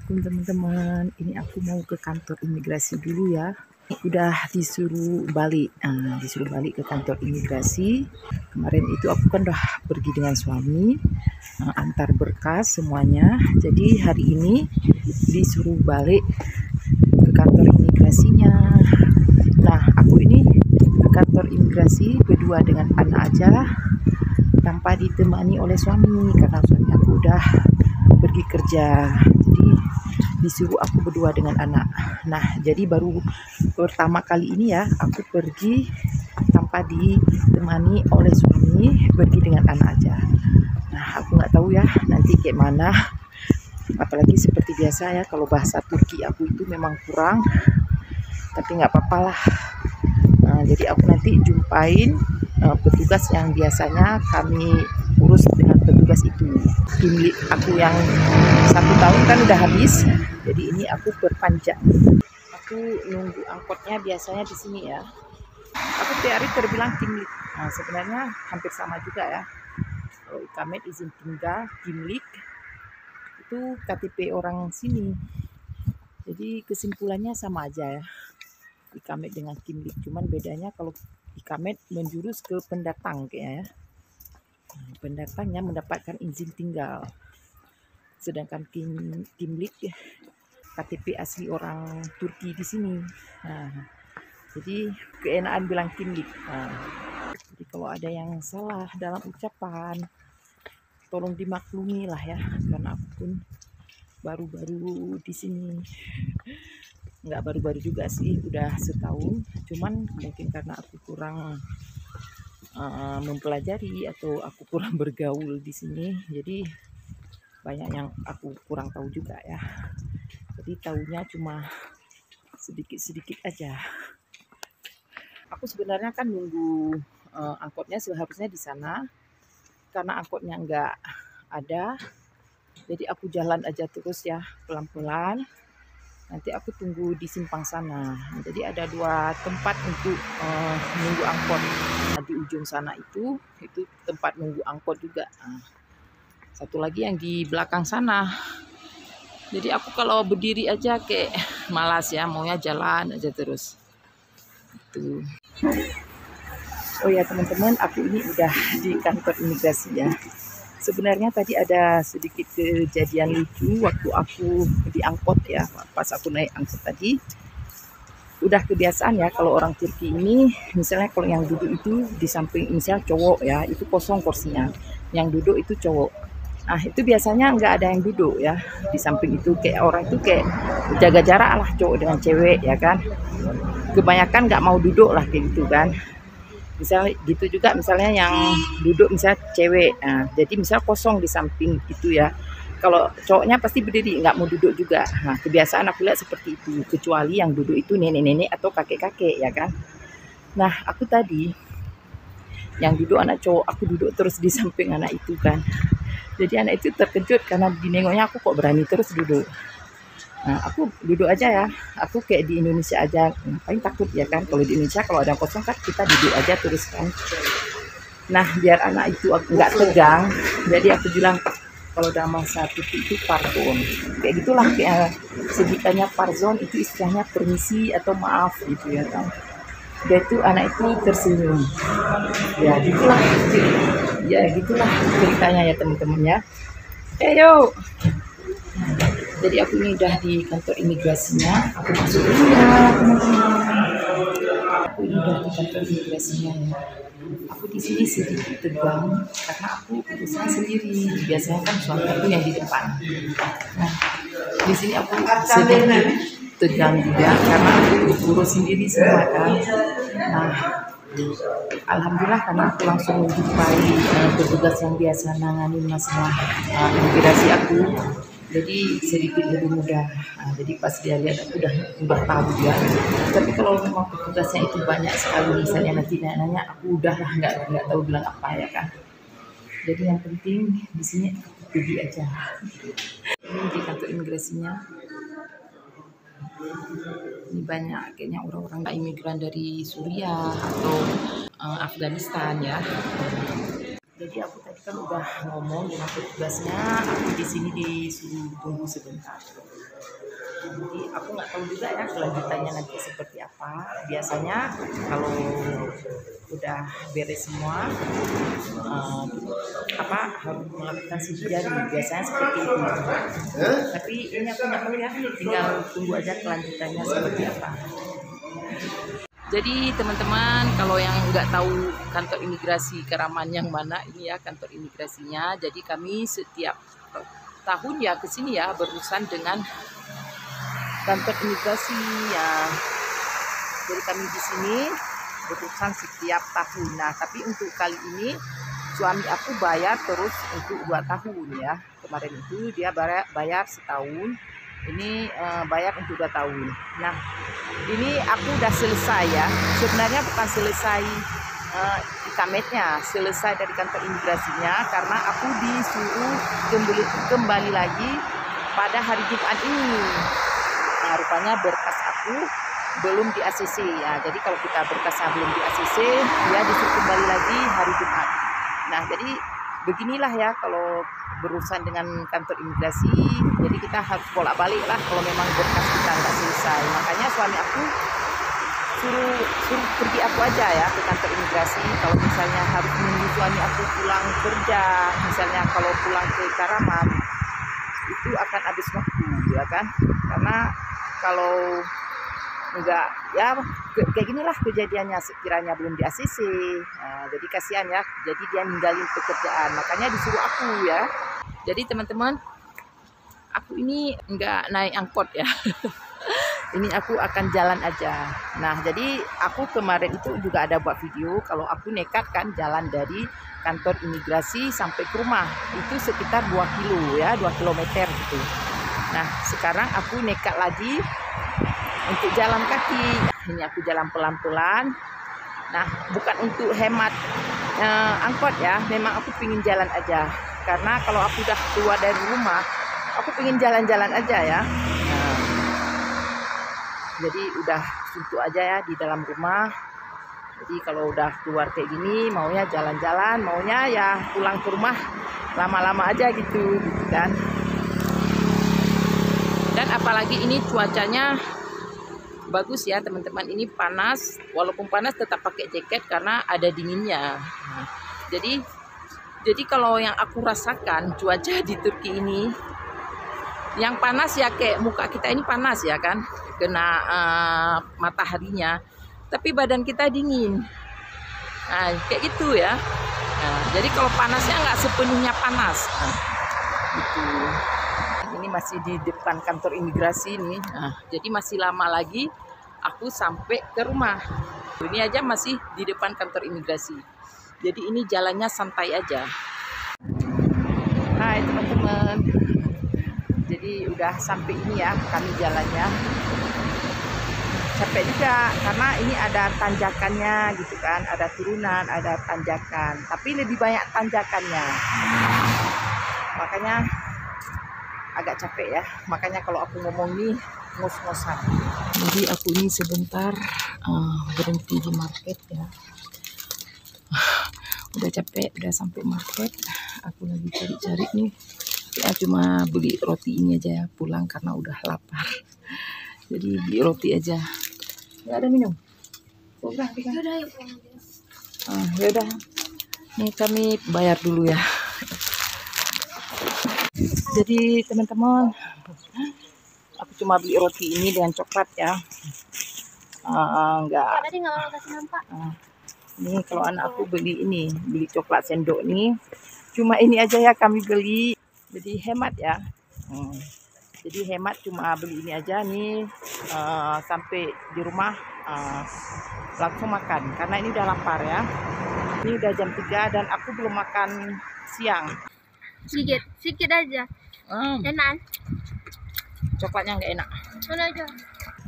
Assalamualaikum teman-teman. Ini aku mau ke kantor imigrasi dulu ya. Udah disuruh balik ke kantor imigrasi. Kemarin itu aku kan udah pergi dengan suami, antar berkas semuanya. Jadi hari ini disuruh balik ke kantor imigrasinya. Nah, aku ini ke kantor imigrasi berdua dengan anak aja, tanpa ditemani oleh suami karena suami aku udah pergi kerja. Jadi disuruh aku berdua dengan anak. Nah, jadi baru pertama kali ini ya aku pergi tanpa ditemani oleh suami, pergi dengan anak aja. Nah, aku nggak tahu ya nanti kayak mana. Apalagi seperti biasa ya, kalau bahasa Turki aku itu memang kurang, tapi nggak apa-apa lah. Nah, jadi aku nanti jumpain petugas yang biasanya kami urus dengan petugas itu. Tim aku yang 1 tahun kan udah habis, jadi ini aku perpanjang. Aku nunggu angkotnya biasanya di sini ya. Aku tiap hari terbilang tim lead. Nah, sebenarnya hampir sama juga ya. Kalau ikamet izin tinggal, tim lead itu KTP orang sini. Jadi kesimpulannya sama aja ya. Ikamet dengan tim lead, cuman bedanya kalau ikamet menjurus ke pendatang kayaknya ya. Pendatangnya mendapatkan izin tinggal, sedangkan tim lead KTP asli orang Turki di sini. Nah, jadi keenaan bilang tim lead. Nah, jadi kalau ada yang salah dalam ucapan, tolong dimaklumi lah ya, karena aku pun baru-baru di sini. Nggak baru-baru juga sih, udah setahun. Cuman mungkin karena aku kurang mempelajari atau aku kurang bergaul di sini, jadi banyak yang aku kurang tahu juga ya. Jadi tahunya cuma sedikit-sedikit aja. Aku sebenarnya kan nunggu angkotnya seharusnya di sana, karena angkotnya nggak ada. Jadi aku jalan aja terus ya, pelan-pelan. Nanti aku tunggu di simpang sana. Jadi ada 2 tempat untuk nunggu angkot. Nah, di ujung sana itu tempat nunggu angkot juga. Nah, satu lagi yang di belakang sana. Jadi aku kalau berdiri aja kayak malas ya, maunya jalan aja terus. Itu. Oh ya teman-teman, aku ini udah di kantor imigrasi ya. Sebenarnya tadi ada sedikit kejadian lucu waktu aku diangkut ya, pas aku naik angkot tadi. Udah kebiasaan ya kalau orang Turki ini, misalnya kalau yang duduk itu di samping misal cowok ya, itu kosong kursinya. Yang duduk itu cowok. Nah, itu biasanya nggak ada yang duduk ya di samping itu, kayak orang itu kayak jaga jarak lah cowok dengan cewek ya kan. Kebanyakan nggak mau duduk lah kayak gitu kan. Misalnya gitu juga, misalnya yang duduk misalnya cewek, nah, jadi misal kosong di samping itu ya, kalau cowoknya pasti berdiri nggak mau duduk juga. Nah, kebiasaan aku lihat seperti itu, kecuali yang duduk itu nenek-nenek atau kakek-kakek ya kan. Nah, aku tadi yang duduk anak cowok, aku duduk terus di samping anak itu kan. Jadi anak itu terkejut karena dinengoknya aku kok berani terus duduk. Nah, aku duduk aja ya. Aku kayak di Indonesia aja, paling takut ya kan. Kalau di Indonesia kalau ada kosong kan kita duduk aja terus kan. Nah, biar anak itu nggak tegang, jadi aku bilang kalau dalam bahasa Turki itu pardon. Kayak gitulah, kayak sebutannya pardon itu istilahnya permisi atau maaf gitu ya kan. Dia itu anak itu tersenyum. Ya gitulah. Ya gitulah ceritanya ya teman-teman ya. Yuk. Jadi aku ini udah di kantor imigrasinya. Aku masuk dulu ya teman-teman. Aku ini udah di kantor imigrasinya ya. Aku di sini sedikit tegang karena aku urusan sendiri. Biasanya kan suami aku yang di depan. Nah, di sini aku sedikit tegang juga karena aku urus sendiri semua kan. Nah, alhamdulillah karena aku langsung menjumpai petugas yang biasa nanganin masalah imigrasi aku. Jadi sedikit lebih mudah. Nah, jadi pas dia lihat aku udah tahu ya. Tapi kalau memang petugasnya itu banyak sekali, misalnya nanti nanya, aku udah lah nggak tahu bilang apa ya kan. Jadi yang penting di sini aku pergi aja. Ini di kantor imigrasinya. Ini banyak kayaknya orang-orang imigran dari Suriah atau Afghanistan ya. Jadi aku tadi kan udah ngomong dengan petugasnya, aku di sini disuruh tunggu sebentar. Jadi aku nggak tahu juga ya kelanjutannya nanti seperti apa. Biasanya kalau udah beres semua, harus melakukan sidik jari. Biasanya seperti itu. Tapi ini aku nggak tahu ya. Tinggal tunggu aja kelanjutannya seperti apa. Jadi teman-teman, kalau yang nggak tahu kantor imigrasi Karaman yang mana, ini ya kantor imigrasinya. Jadi kami setiap tahun ya kesini ya berurusan dengan kantor imigrasi ya. Jadi kami di sini berurusan setiap tahun. Nah, tapi untuk kali ini suami aku bayar terus untuk 2 tahun ya. Kemarin itu dia bayar setahun. Ini bayar untuk 2 tahun. Nah, ini aku udah selesai ya. Sebenarnya bukan selesai ikametnya, selesai dari kantor imigrasinya karena aku disuruh kembali lagi pada hari Jumat ini. Nah, rupanya berkas aku belum di ACC ya. Jadi kalau kita berkasnya belum di ACC, dia disuruh kembali lagi hari Jumat. Nah, jadi beginilah ya kalau berurusan dengan kantor imigrasi. Jadi kita harus bolak-balik lah kalau memang berkas kita nggak selesai. Makanya suami aku suruh pergi aku aja ya ke kantor imigrasi. Kalau misalnya harus menunggu suami aku pulang kerja, misalnya kalau pulang ke Karaman, itu akan habis waktu ya kan. Karena kalau enggak ya kayak ginilah kejadiannya sekiranya belum di ACC. Nah, jadi kasihan ya, jadi dia ninggalin pekerjaan, makanya disuruh aku ya. Jadi teman-teman, aku ini enggak naik angkot ya. Ini aku akan jalan aja. Nah, jadi aku kemarin itu juga ada buat video kalau aku nekat kan jalan dari kantor imigrasi sampai ke rumah. Itu sekitar 2 kilo ya, 2 kilometer gitu. Nah, sekarang aku nekat lagi untuk jalan kaki. Ini aku jalan pelan-pelan. Nah, bukan untuk hemat angkot ya. Memang aku pingin jalan aja. Karena kalau aku udah keluar dari rumah, aku pingin jalan-jalan aja ya. Nah, jadi udah suntuk aja ya di dalam rumah. Jadi kalau udah keluar kayak gini, maunya jalan-jalan, maunya ya pulang ke rumah lama-lama aja gitu kan. Dan apalagi ini cuacanya bagus ya teman-teman, ini panas, walaupun panas tetap pakai jaket karena ada dinginnya. Nah, jadi kalau yang aku rasakan cuaca di Turki ini, yang panas ya kayak muka kita ini panas ya kan, kena mataharinya, tapi badan kita dingin. Nah, kayak gitu ya. Nah, jadi kalau panasnya nggak sepenuhnya panas. Nah, gitu. Ini masih di depan kantor imigrasi nih. Nah, jadi masih lama lagi aku sampai ke rumah. Ini aja masih di depan kantor imigrasi. Jadi ini jalannya santai aja. Hai teman-teman. Jadi udah sampai ini ya kami jalannya. Capek juga karena ini ada tanjakannya gitu kan, ada turunan, ada tanjakan. Tapi lebih banyak tanjakannya. Makanya agak capek ya, makanya kalau aku ngomong nih ngos-ngosan. Jadi aku ini sebentar berhenti di market ya. Udah capek, udah sampai market. Aku lagi cari-cari nih. Ya cuma beli roti ini aja ya, pulang karena udah lapar. Jadi beli roti aja. Nggak ada minum? Udah, ya udah. Nih kami bayar dulu ya. Jadi teman-teman, aku cuma beli roti ini dengan coklat ya. Enggak. Ini kalau anak aku beli ini, beli coklat sendok nih. Cuma ini aja ya kami beli. Jadi hemat ya. Jadi hemat, cuma beli ini aja nih. Sampai di rumah langsung makan. Karena ini udah lapar ya. Ini udah jam 3 dan aku belum makan siang. Sedikit aja. Enak. Coklatnya nggak enak. Mana aja?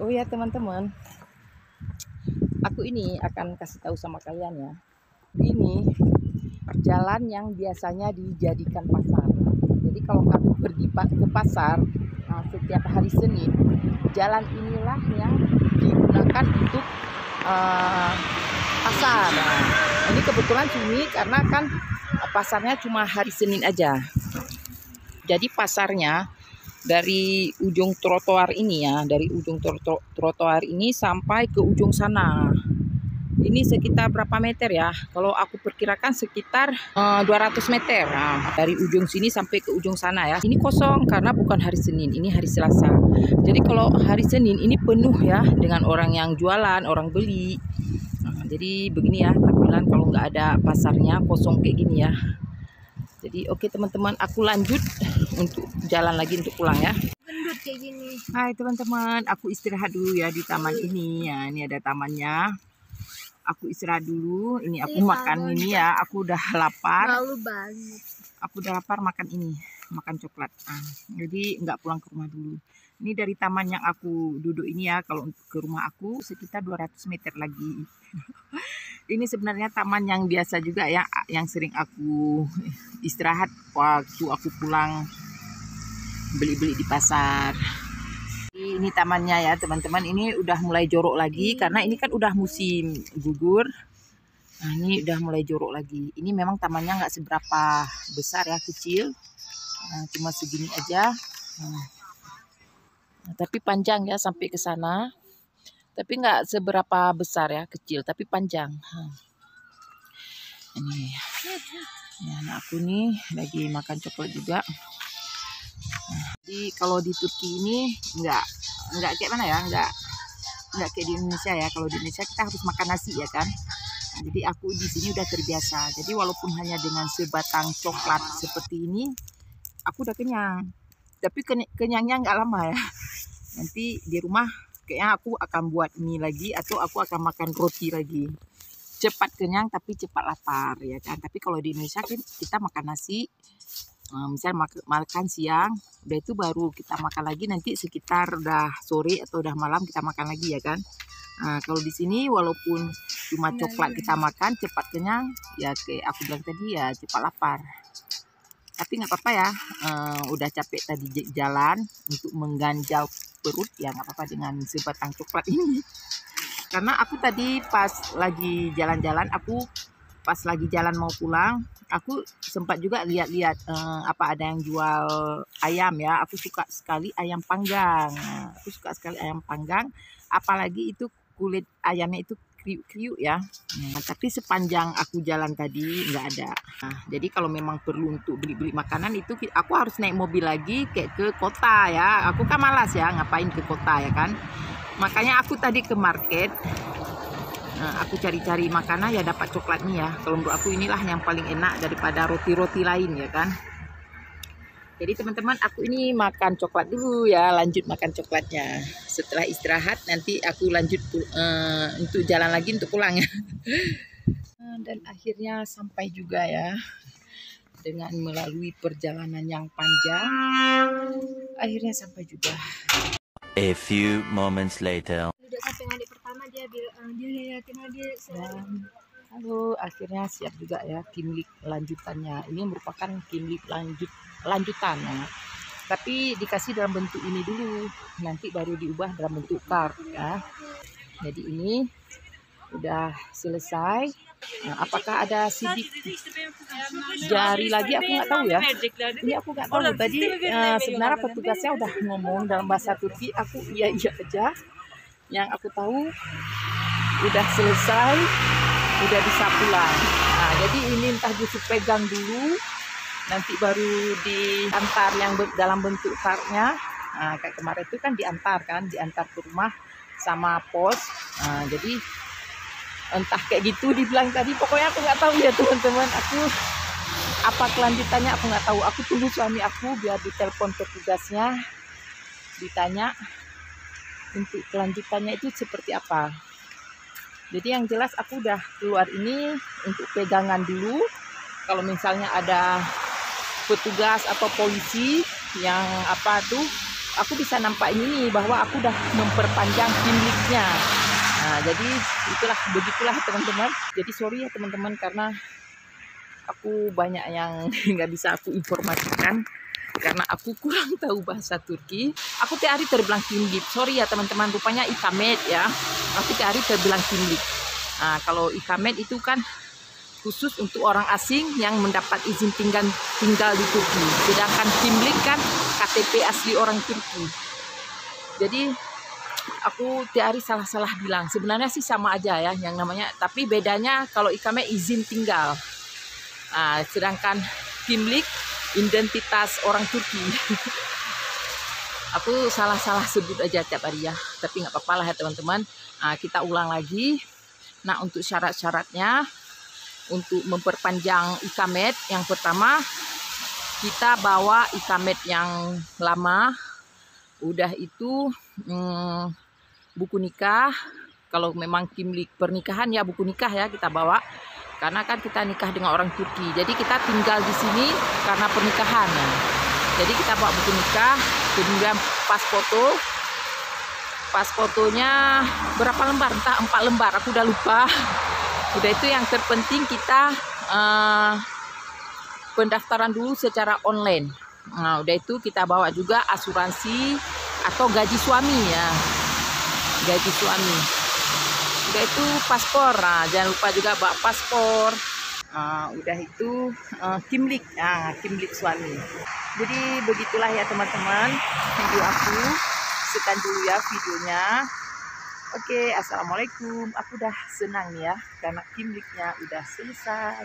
Oh ya teman-teman, aku ini akan kasih tahu sama kalian ya. Ini jalan yang biasanya dijadikan pasar. Jadi kalau kamu pergi ke pasar setiap hari Senin, jalan inilah yang digunakan untuk pasar. Nah, ini kebetulan sunyi karena kan pasarnya cuma hari Senin aja. Jadi pasarnya dari ujung trotoar ini ya, dari ujung trotoar ini sampai ke ujung sana. Ini sekitar berapa meter ya? Kalau aku perkirakan sekitar 200 meter. Nah, dari ujung sini sampai ke ujung sana ya. Ini kosong karena bukan hari Senin, ini hari Selasa. Jadi kalau hari Senin ini penuh ya dengan orang yang jualan, orang beli. Nah, jadi begini ya tampilan kalau nggak ada pasarnya, kosong kayak gini ya. Jadi oke teman-teman, aku lanjut untuk jalan lagi untuk pulang ya. Gendut kayak gini. Hai teman-teman, aku istirahat dulu ya di taman ini ya. Ini ada tamannya. Aku istirahat dulu. Ini aku makan ini ya. Aku udah lapar. Bau banget. Aku udah lapar makan ini, makan coklat. Jadi nggak pulang ke rumah dulu. Ini dari taman yang aku duduk ini ya. Kalau untuk ke rumah aku sekitar 200 meter lagi. Ini sebenarnya taman yang biasa juga ya, yang sering aku istirahat waktu aku pulang beli-beli di pasar. Ini tamannya ya teman-teman, ini udah mulai jorok lagi karena ini kan udah musim gugur. Nah ini udah mulai jorok lagi. Ini memang tamannya nggak seberapa besar ya, kecil. Nah, cuma segini aja. Nah, tapi panjang ya sampai ke sana. Tapi nggak seberapa besar ya, kecil tapi panjang. Nah, ini anak aku nih lagi makan coklat juga. Jadi kalau di Turki ini nggak kayak mana ya, nggak kayak di Indonesia ya. Kalau di Indonesia kita harus makan nasi ya kan. Nah, jadi aku di sini udah terbiasa. Jadi walaupun hanya dengan sebatang coklat seperti ini, aku udah kenyang. Tapi kenyangnya nggak lama ya. Nanti di rumah kayaknya aku akan buat mie lagi atau aku akan makan roti lagi. Cepat kenyang tapi cepat lapar ya kan. Tapi kalau di Indonesia kan kita makan nasi. Misal makan siang, udah itu baru kita makan lagi nanti sekitar udah sore atau udah malam kita makan lagi ya kan. Nah, kalau di sini walaupun cuma coklat kita makan cepat kenyang, ya kayak aku bilang tadi ya cepat lapar. Tapi nggak apa-apa ya, udah capek tadi jalan untuk mengganjal perut ya nggak apa-apa dengan sebatang coklat ini. Karena aku tadi pas lagi jalan-jalan, pas lagi jalan mau pulang, aku sempat juga lihat-lihat apa ada yang jual ayam ya. Aku suka sekali ayam panggang. Aku suka sekali ayam panggang. Apalagi itu kulit ayamnya itu kriuk-kriuk ya. Tapi sepanjang aku jalan tadi nggak ada. Nah, jadi kalau memang perlu untuk beli-beli makanan itu aku harus naik mobil lagi kayak ke kota ya. Aku kan malas ya ngapain ke kota ya kan. Makanya aku tadi ke market. Nah, aku cari-cari makanan ya dapat coklat nih ya. Kalau menurut aku inilah yang paling enak daripada roti-roti lain ya kan. Jadi teman-teman aku ini makan coklat dulu ya, lanjut makan coklatnya. Setelah istirahat nanti aku lanjut untuk jalan lagi untuk pulang ya. Dan akhirnya sampai juga ya. Dengan melalui perjalanan yang panjang, akhirnya sampai juga. A few moments later. Udah sampai adik pertama dia liatin adik. Halo, akhirnya siap juga ya kimlik lanjutannya. Ini merupakan kimlik lanjutan ya. Tapi dikasih dalam bentuk ini dulu, nanti baru diubah dalam bentuk card ya. Jadi ini udah selesai. Nah, apakah ada sidik jari lagi aku nggak tahu ya. Ini aku nggak tahu. Tadi sebenarnya petugasnya udah ngomong dalam bahasa Turki, aku iya aja. Yang aku tahu udah selesai, udah bisa pulang. Nah, jadi ini entah justru pegang dulu, nanti baru diantar yang dalam bentuk kartnya. Nah, kayak kemarin itu kan diantar ke rumah sama pos. Nah, jadi entah kayak gitu dibilang tadi, pokoknya aku nggak tahu ya teman-teman. Aku apa kelanjutannya aku nggak tahu. Aku tunggu suami aku biar ditelepon petugasnya, ditanya untuk kelanjutannya itu seperti apa. Jadi yang jelas aku udah keluar ini untuk pegangan dulu. Kalau misalnya ada petugas atau polisi yang apa tuh, aku bisa nampak ini bahwa aku udah memperpanjang kimliknya. Nah, jadi begitulah teman-teman. Jadi sorry ya teman-teman karena aku banyak yang nggak bisa aku informasikan karena aku kurang tahu bahasa Turki. Aku tiap hari terbilang kimlik. Sorry ya teman-teman, rupanya ikamet ya. Aku tiap hari terbilang kimlik. Nah, kalau ikamet itu kan khusus untuk orang asing yang mendapat izin tinggal di Turki. Sedangkan Kimlik kan KTP asli orang Turki. Jadi aku tiap hari salah-salah bilang. Sebenarnya sih sama aja ya yang namanya. Tapi bedanya kalau ikamet izin tinggal. Nah, sedangkan Kimlik identitas orang Turki. Aku salah-salah sebut aja tiap hari ya. Tapi nggak apa-apa lah ya teman-teman. Nah, kita ulang lagi. Nah, untuk syarat-syaratnya, untuk memperpanjang ikamet, yang pertama kita bawa ikamet yang lama. Udah itu buku nikah. Kalau memang Kimlik pernikahan ya buku nikah ya kita bawa. Karena kan kita nikah dengan orang Turki. Jadi kita tinggal di sini karena pernikahan ya. Jadi kita bawa buku nikah, kemudian pas foto. Pas fotonya berapa lembar? Entah 4 lembar, aku udah lupa. Udah itu yang terpenting kita pendaftaran dulu secara online. Nah, udah itu kita bawa juga asuransi atau gaji suami ya. Gaji suami. Udah itu paspor. Nah, jangan lupa juga bawa paspor. Udah itu Kimlik. Nah, Kimlik suami. Jadi begitulah ya teman-teman video aku. Sekian dulu ya videonya. Oke, assalamualaikum. Aku udah senang nih ya karena Kimliknya udah selesai.